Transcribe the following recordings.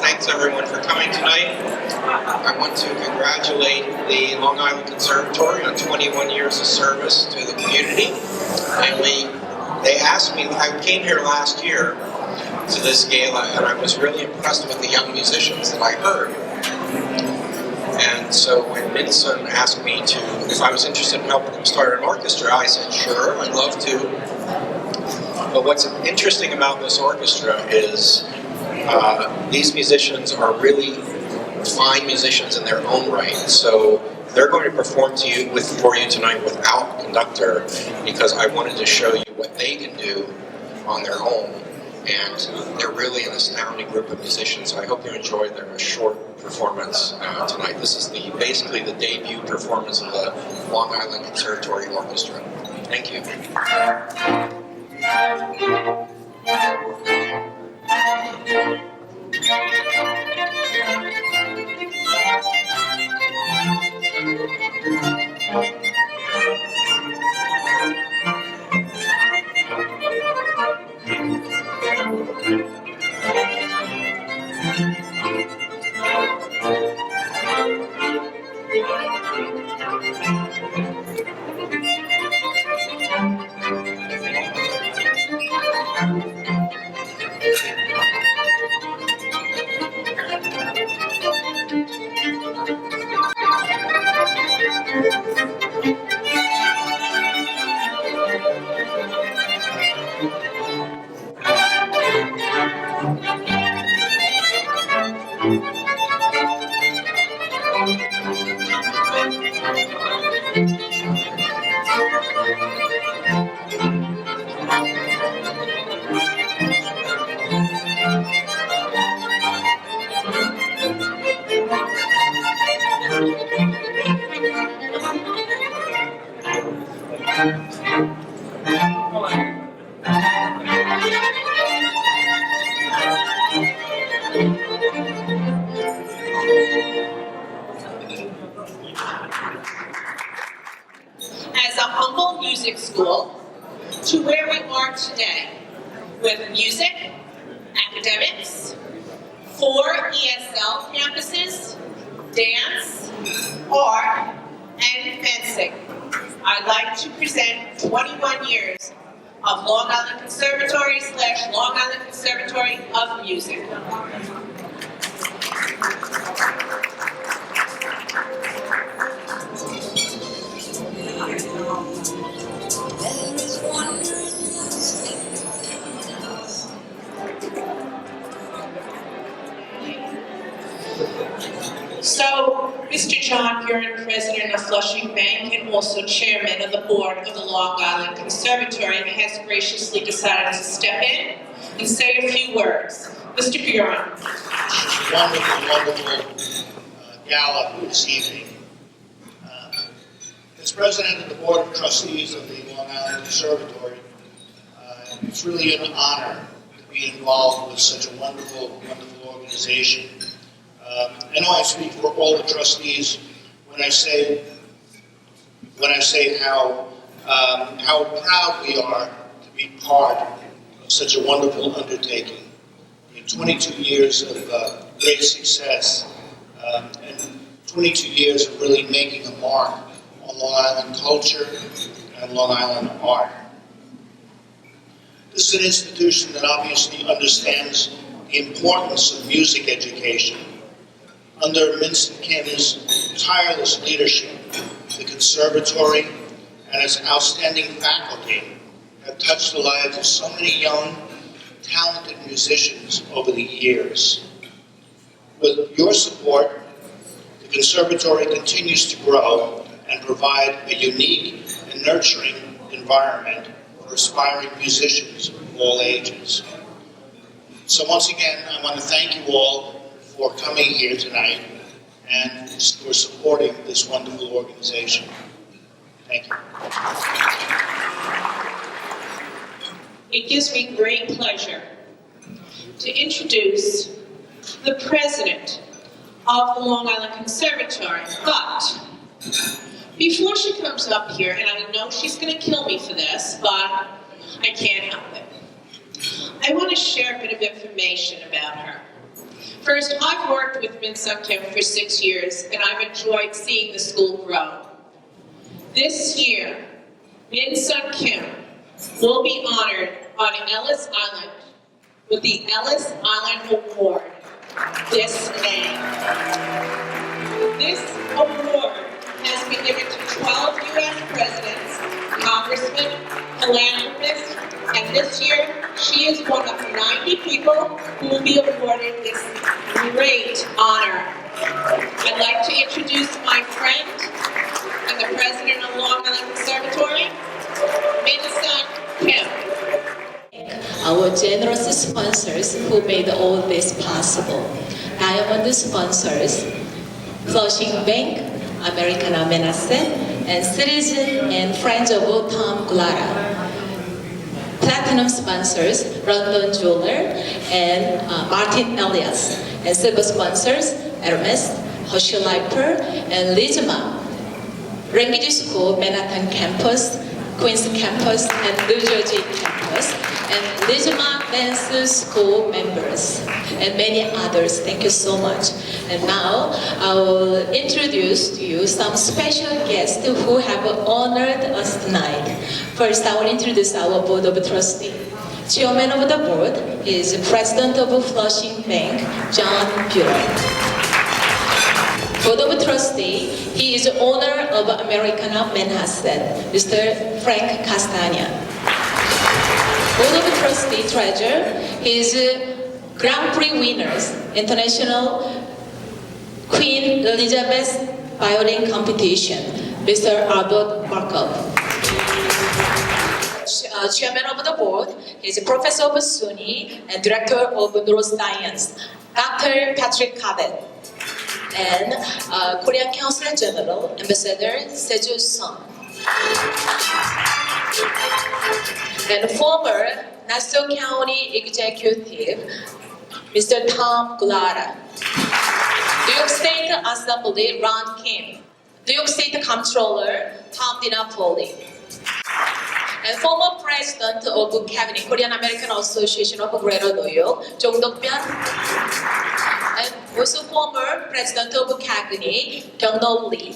Thanks everyone for coming tonight. I want to congratulate the Long Island Conservatory on 21 years of service to the community. And they asked me, I came here last year to this gala and I was really impressed with the young musicians that I heard. And so when Minson asked me if I was interested in helping them start an orchestra, I said, sure, I'd love to. But what's interesting about this orchestra is these musicians are really fine musicians in their own right. So they're going to perform for you tonight without a conductor because I wanted to show you what they can do on their own. And they're really an astounding group of musicians. So I hope you enjoy their short performance tonight. This is basically the debut performance of the Long Island Conservatory Orchestra. Thank you. As a humble music school to where we are today with music, academics, 4 ESL campuses, dance, art, and fencing. I'd like to present 21 years of Long Island Conservatory / Long Island Conservatory of Music. So, Mr. John Buren, President of Flushing Bank and also Chairman of the Board of the Long Island Conservatory, has graciously decided to step in and say a few words. Mr. Buren. Wonderful gala this evening. As President of the Board of Trustees of the Long Island Conservatory, it's really an honor to be involved with such a wonderful organization. I know I speak for all the trustees when I say how proud we are to be part of such a wonderful undertaking. 22 years of great success and 22 years of really making a mark on Long Island culture and Long Island art. This is an institution that obviously understands the importance of music education. Under Minston Kim's tireless leadership, the conservatory and its outstanding faculty have touched the lives of so many young, talented musicians over the years. With your support, the conservatory continues to grow and provide a unique and nurturing environment for aspiring musicians of all ages. So once again, I want to thank you all for coming here tonight and for supporting this wonderful organization. Thank you. It gives me great pleasure to introduce the president of the Long Island Conservatory. But before she comes up here, and I know she's going to kill me for this, but I can't help it. I want to share a bit of information about her. First, I've worked with Min Sung Kim for 6 years, and I've enjoyed seeing the school grow. This year, Min Sung Kim will be honored on Ellis Island with the Ellis Island Award this May. This award has been given to 12 U.S. presidents, congressmen, philanthropists, and this year she is one of 90 people who will be awarded this great honor. I'd like to introduce my friend and the president of Long Island Conservatory, Min Sung Kim. Our generous sponsors who made all this possible. Diamond sponsors, Flushing Bank, Americana Menacet, and Citizen and Friends of Tom Glara. Platinum sponsors, London Jeweler and Martin Elias. And silver sponsors, Hermes, Herschel Liper, and LICM. Language School, Manhattan Campus, Queens Campus, and New Jersey Campus, and LICM Dance School members, and many others. Thank you so much. And now I will introduce to you some special guests who have honored us tonight. First, I will introduce our Board of Trustees. Chairman of the Board is President of Flushing Bank, John Buell. Board of Trustees, he is owner of Americana Manhasset, Mr. Frank Castagna. Board of Trustees Treasurer, he is Grand Prix winners, International Queen Elizabeth Violin Competition, Mr. Albert Markov. Chairman of the Board is Professor of SUNY and Director of Neuroscience, Dr. Patrick Cabot. And Korean Council General, Ambassador Seju Sung. And former Nassau County Executive, Mr. Tom Glara. New York State Assembly, Ron Kim. New York State Comptroller, Tom DiNapoli. And former President of Cabinet, Korean American Association of Greater New York, Jong Dok-byun. And also former President of Cabinet, Kyung-no Lee.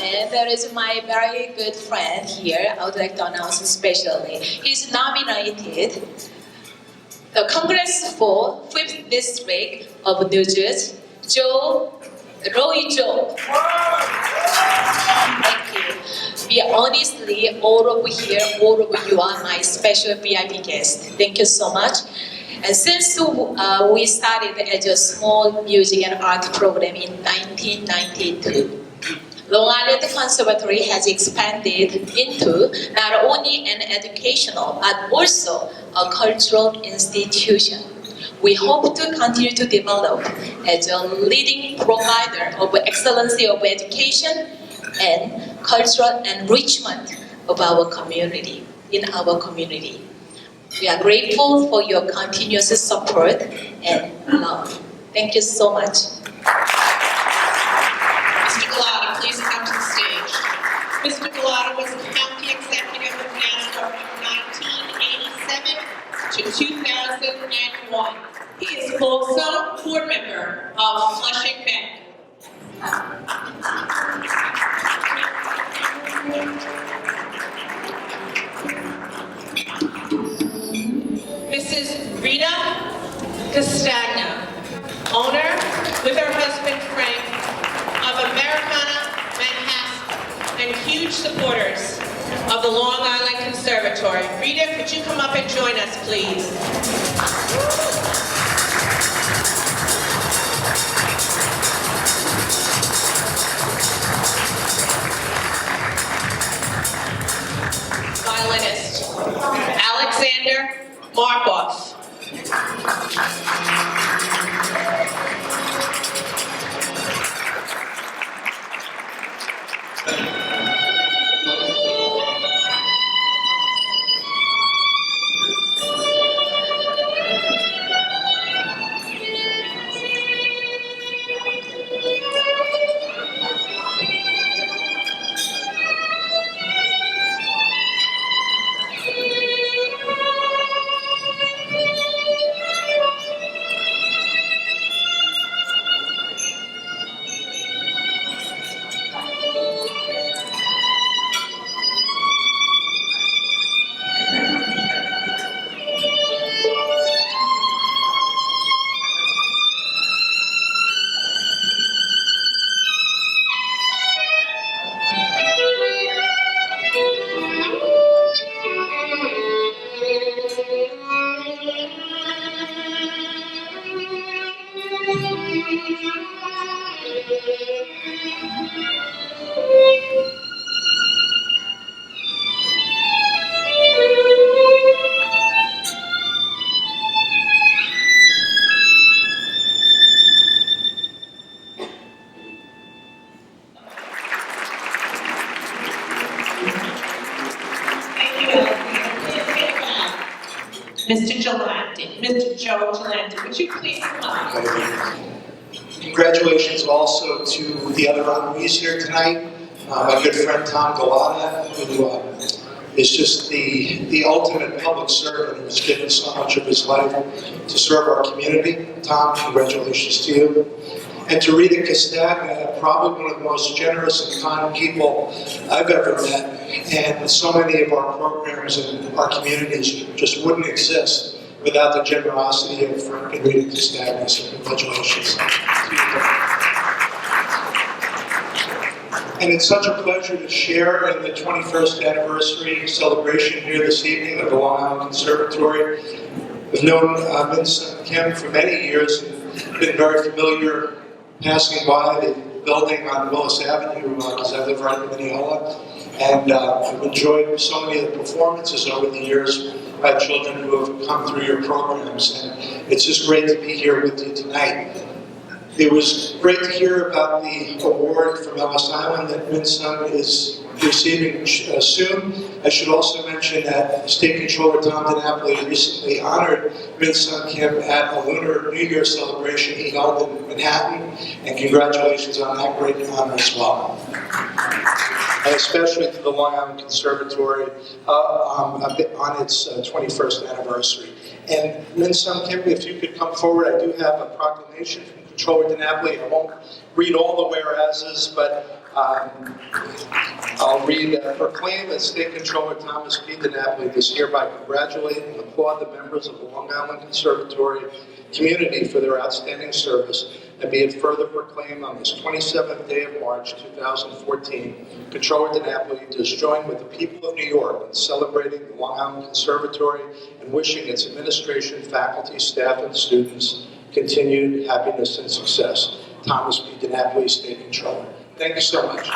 And there is my very good friend here, I would like to announce especially. He's nominated the Congress for 5th District of New Jersey, Roy Joe. Thank you. We honestly, all over here, all over you are my special VIP guest. Thank you so much. And since we started as a small music and art program in 1992, Long Island Conservatory has expanded into not only an educational but also a cultural institution. We hope to continue to develop as a leading provider of excellency of education and cultural enrichment of our community, in our community. We are grateful for your continuous support and love. Thank you so much. Mr. Gulati, please come to the stage. Mr. Gulati was the county executive of NASCAR from 1987 to 2001. He is also board member of Flushing Bank. Mrs. Rita Castagna, owner with her husband Frank of Americana Manhasset and huge supporters of the Long Island Conservatory. Rita, could you come up and join us, please? Violinist, Alexander Markov. Mr. Gelante, Mr. Joe Gelante, would you please come up? Congratulations also to the other honorees here tonight. My good friend Tom Galata, who is just the ultimate public servant who has given so much of his life to serve our community. Tom, congratulations to you. And to Rita Castagna, probably one of the most generous and kind people I've ever met. And so many of our programs and our communities just wouldn't exist without the generosity of Frank and Rita Castagna. So congratulations. And it's such a pleasure to share in the 21st anniversary celebration here this evening of the Long Island Conservatory. I've known Ms. Kim for many years and been very familiar passing by the building on Willis Avenue because I live right in Mineola. And I've enjoyed so many of the performances over the years by children who have come through your programs. And it's just great to be here with you tonight. It was great to hear about the award from Ellis Island that Minsun is receiving soon. I should also mention that State Controller Tom DiNapoli recently honored Minsun Kim at a Lunar New Year celebration he held in Manhattan, and congratulations on that great honor as well. And especially to the Long Island Conservatory on its 21st anniversary. And Minsun Kim, if you could come forward, I do have a proclamation from Controller DiNapoli. I won't read all the whereases, but I'll read, proclaim that State Controller Thomas P. DiNapoli does hereby congratulate and applaud the members of the Long Island Conservatory community for their outstanding service, and be it further proclaimed on this 27th day of March 2014, Controller DiNapoli does join with the people of New York in celebrating the Long Island Conservatory and wishing its administration, faculty, staff, and students continued happiness and success. Thomas P. DiNapoli, State Controller. Thank you so much.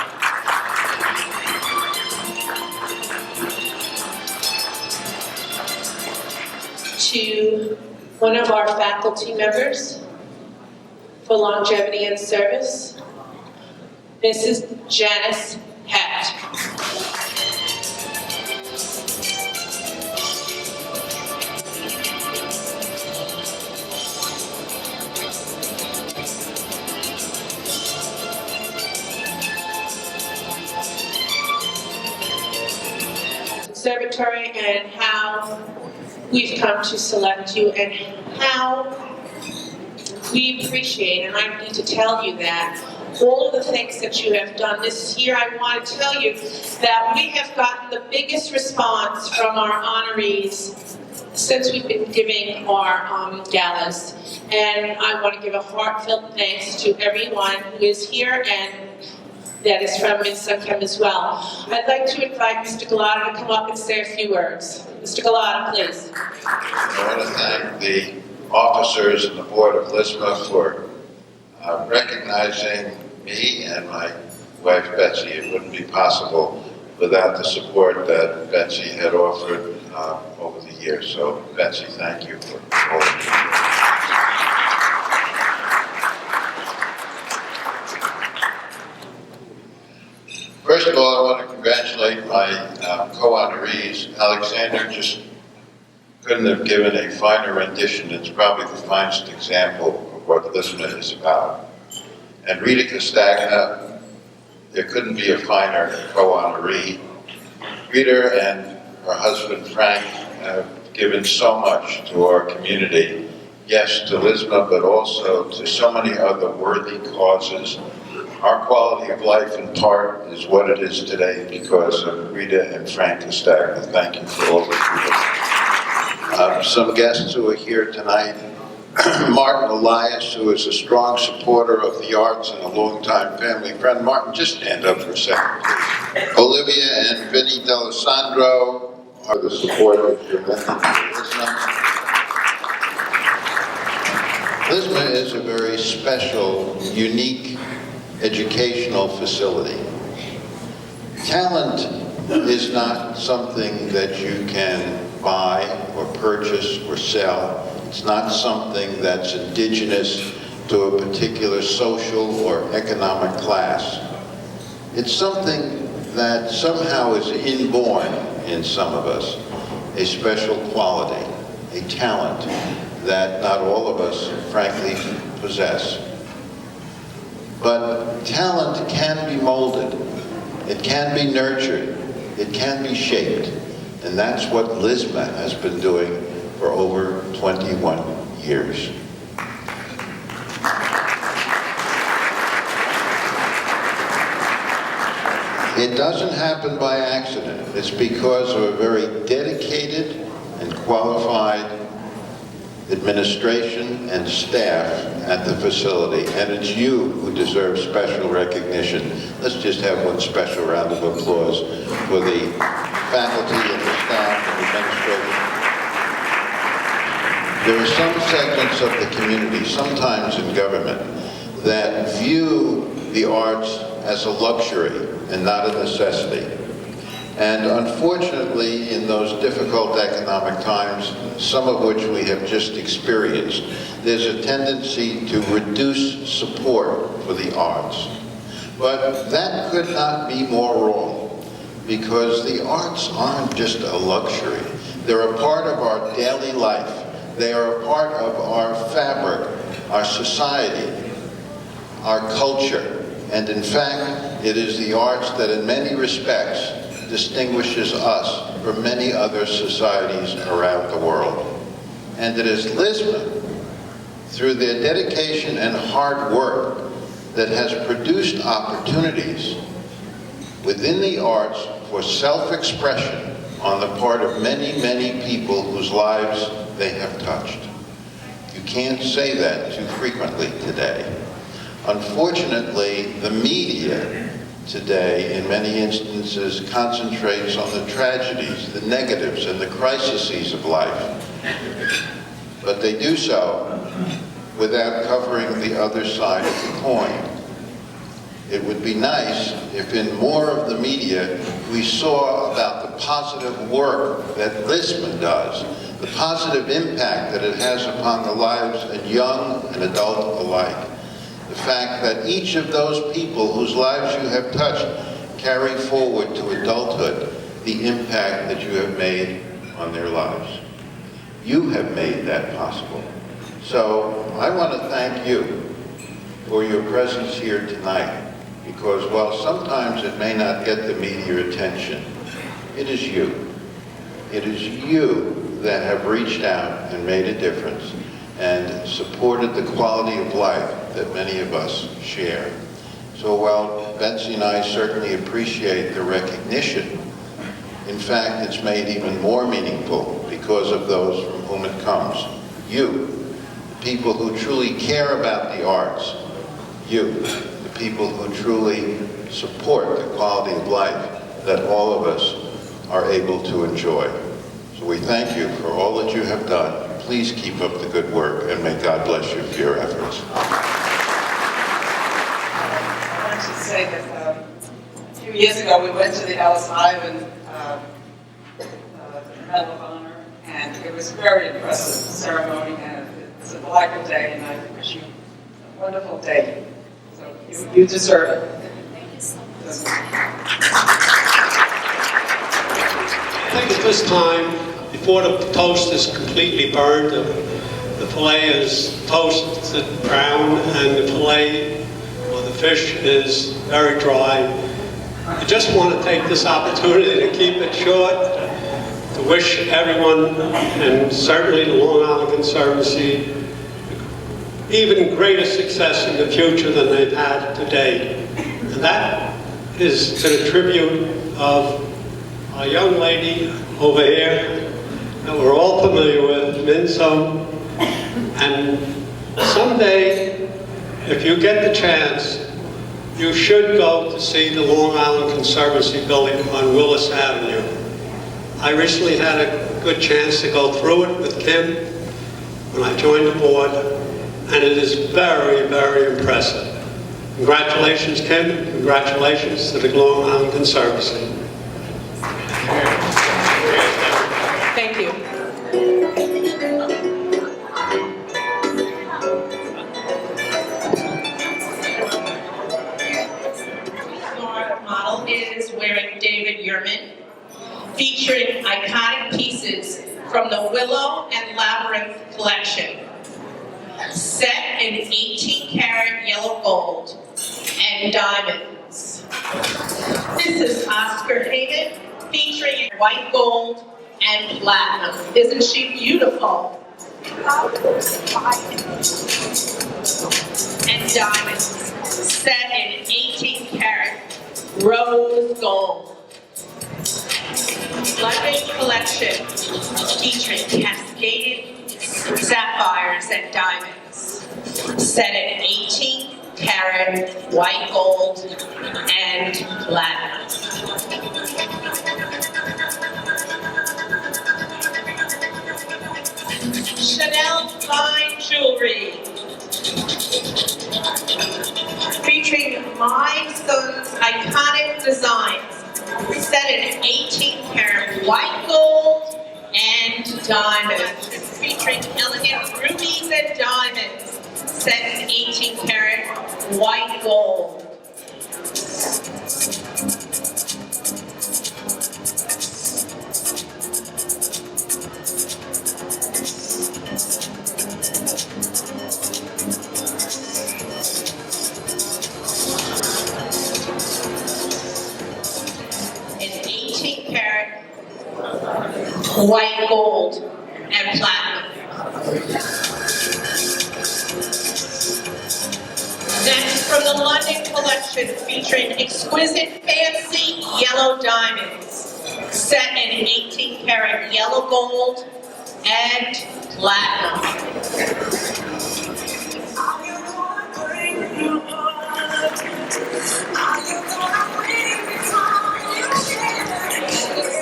To one of our faculty members for longevity and service, Mrs. Janice Hecht. Conservatory and how we've come to select you and how we appreciate, and I need to tell you that, all of the things that you have done this year. I want to tell you that we have gotten the biggest response from our honorees since we've been giving our galas. And I want to give a heartfelt thanks to everyone who is here and that is from Minsun Kim as well. I'd like to invite Mr. Galata to come up and say a few words. Mr. Galata, please. I want to thank the officers and the board of LICM for recognizing me and my wife Betsy. It wouldn't be possible without the support that Betsy had offered over the years. So Betsy, thank you for all of you. First of all, I want to congratulate my co-honorees. Alexander just couldn't have given a finer rendition. It's probably the finest example of what LICM is about. And Rita Castagna, there couldn't be a finer co-honoree. Rita and her husband Frank have given so much to our community. Yes, to LICM, but also to so many other worthy causes. Our quality of life in part is what it is today because of Rita and Frank Castagna. Thank you for all that you do. Some guests who are here tonight, Martin Elias, who is a strong supporter of the arts and a longtime family friend. Martin, just stand up for a second, please. Olivia and Vinny D'Alessandro are the supporters of LICM. LICM is a very special, unique educational facility. Talent is not something that you can buy or purchase or sell. It's not something that's indigenous to a particular social or economic class. It's something that somehow is inborn in some of us, a special quality, a talent that not all of us, frankly, possess. But talent can be molded, it can be nurtured, it can be shaped, and that's what LICM has been doing for over 21 years. It doesn't happen by accident. It's because of a very dedicated and qualified administration and staff at the facility, and it's you who deserve special recognition. Let's just have one special round of applause for the faculty and the staff and administration. There are some segments of the community, sometimes in government, that view the arts as a luxury and not a necessity. And unfortunately, in those difficult economic times, some of which we have just experienced, there's a tendency to reduce support for the arts. But that could not be more wrong, because the arts aren't just a luxury. They're a part of our daily life. They are a part of our fabric, our society, our culture. And in fact, it is the arts that in many respects distinguishes us from many other societies around the world. And it is LICM, through their dedication and hard work, that has produced opportunities within the arts for self-expression on the part of many, many people whose lives they have touched. You can't say that too frequently today. Unfortunately, the media today, in many instances, concentrates on the tragedies, the negatives, and the crises of life. But they do so without covering the other side of the coin. It would be nice if in more of the media we saw about the positive work that LICM does, the positive impact that it has upon the lives of young and adult alike. The fact that each of those people whose lives you have touched carry forward to adulthood the impact that you have made on their lives. You have made that possible. So I want to thank you for your presence here tonight, because while sometimes it may not get the media attention, it is you. It is you that have reached out and made a difference and supported the quality of life that many of us share. So while Betsy and I certainly appreciate the recognition, in fact, it's made even more meaningful because of those from whom it comes. You, the people who truly care about the arts. You, the people who truly support the quality of life that all of us are able to enjoy. So we thank you for all that you have done. Please keep up the good work, and may God bless you for your efforts. I want to say that a few years ago we went to the Ellis Island Medal of Honor, and it was a very impressive ceremony, and it's a delightful day, and I wish you a wonderful day. So you deserve it. Thank you so much. I think at this time, before the toast is completely burned, the fillet is toasted brown and the fillet or the fish is very dry. I just want to take this opportunity to keep it short, to wish everyone, and certainly the Long Island Conservancy, even greater success in the future than they've had today. And that is to the tribute of a young lady over here that we're all familiar with, Min Sung. And someday, if you get the chance, you should go to see the Long Island Conservancy building on Willis Avenue. I recently had a good chance to go through it with Kim when I joined the board, and it is very, very impressive. Congratulations, Kim. Congratulations to the Long Island Conservancy. Thank you. Our model is wearing David Yurman, featuring iconic pieces from the Willow and Labyrinth collection, set in 18-karat yellow gold and diamonds. This is Oscar Hayden, featuring white gold and platinum. Isn't she beautiful? And diamonds, set in 18-karat rose gold. London collection, featuring cascaded sapphires and diamonds, set in 18-karat white gold and platinum. Chanel fine jewelry, featuring my son's iconic designs, set in 18-karat white gold and diamonds, featuring elegant rubies and diamonds, set in 18-karat white gold. White gold and platinum. Next, from the London collection, featuring exquisite fancy yellow diamonds, set in 18-karat yellow gold and platinum.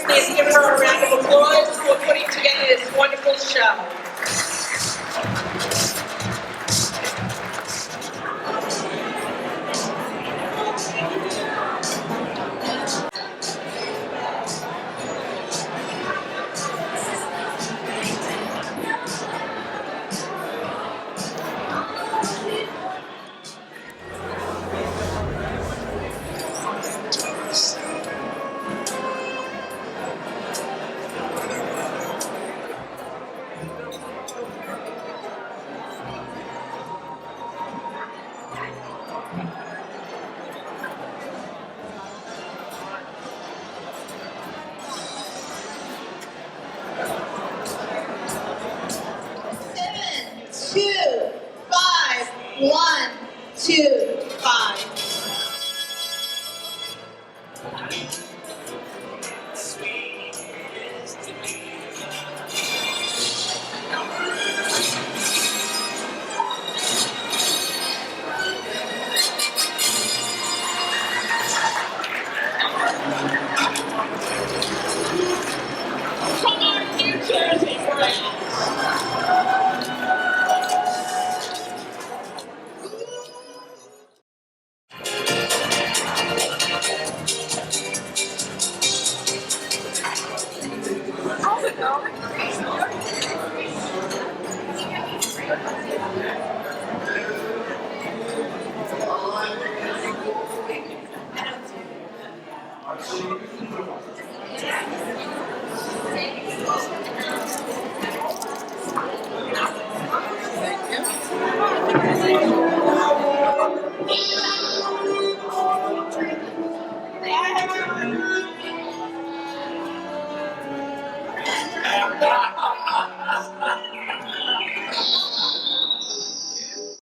Please give her a round of applause for putting together this wonderful show. Thank you.